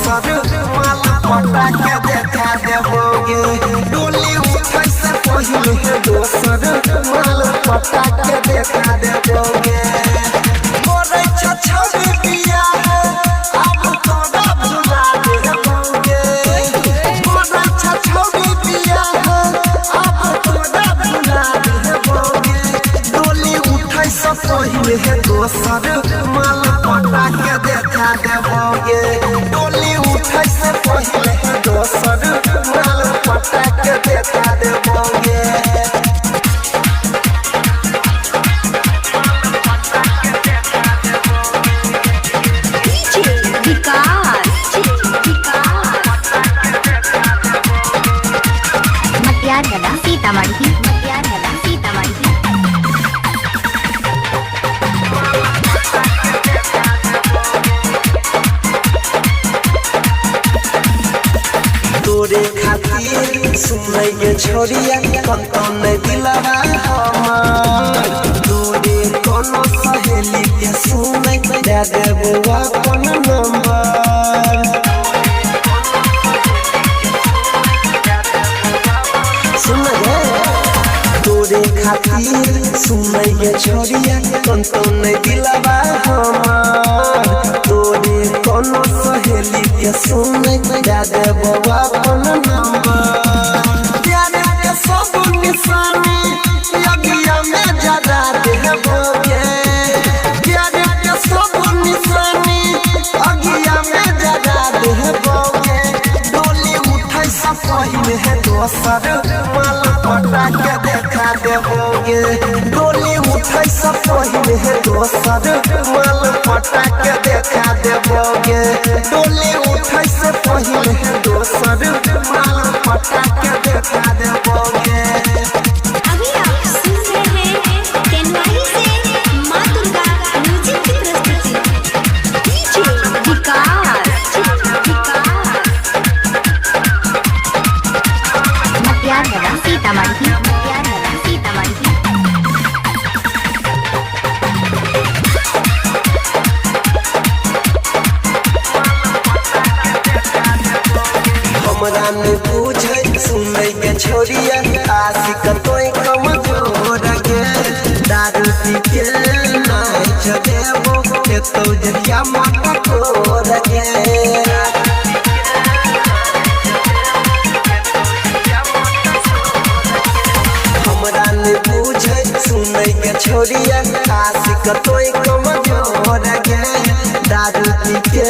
दोसर माल पटा के देखा देबोगे डोली उठै से पहिले दोसर माल पटा के देखा देबोगे मोरे छछौरी बिया अब तोरा भुला देबोगे मोरे छछौरी बिया अब तोरा भुला देबोगे डोली उठै से पहिले दोसर माल पटा के देखा देबोगे डोली उठै से पहिले दोसर माल पटा के देखा देबोगे सीतामढ़ी तोरे खातिर सुनै के छोरिया कंतन दिलवा हमर तोरे कोनो सहेली के सुनै दे देबो अपन नंबर सुन गे तोरे खातिर सुनै के छोरिया कंतन दिलवा हमर तोरे कोनो सहेली के सुनै दे देबो अपन नंबर प्यार के सब निशानी लगिया में जरा देबोगे प्यार के सब निशानी लगिया में जरा देबोगे डोली उठै से पहिले दोसर माल पटा के देखा देबोगे डोली उठै से पहिले दोसर माल पटा के देखा देबोगे डोली उठै से पहिले दोसर माल पटा के देखा देबोगे अभी आप सुन रहे हैं कैनवाई से मां दुर्गा म्यूजिक की प्रस्तुति डीजे विकास सीतामढ़ी हमरा ने पूछे सुनै के छोरिया आशिक तोय कमजोर गे दारू पी के नाच देबो के तो जरिया माता तोर गे हमरा ने पूछे सुनै के छोरिया आशिक तोय कमजोर गे दारू पी के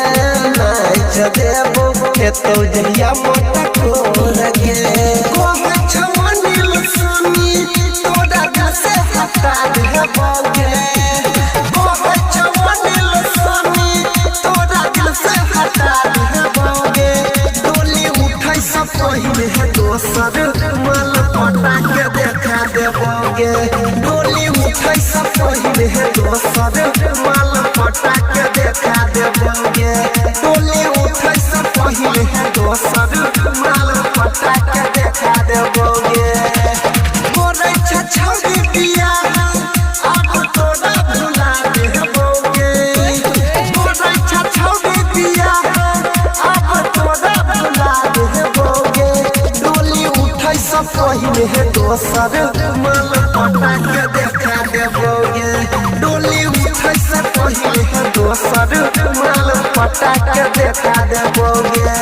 नाच देबो के तो जरिया माता तोर गे कोहे छमनिल सुनी तोरा से हटा देबोगे कोहे छमनिल सुनी तोरा से हटा देबोगे डोली उठै से पहिले दोसर माल पटा के देखा देबोगे डोली उठै से पहिले दोसर माल पटा के देखा देबोगे डोली उठै से पहिले दोसर माल पटा के देखा देबोगे मोरे छछौरी बिया अब तोरा भुला देबोगे मोरे छछौरी बिया अब तोरा भुला देबोगे डोली उठै से पहिले दोसर माल पटा के देखा देबोगे डोली उठै से पहिले दोसर माल पटा के देखा देबोगे।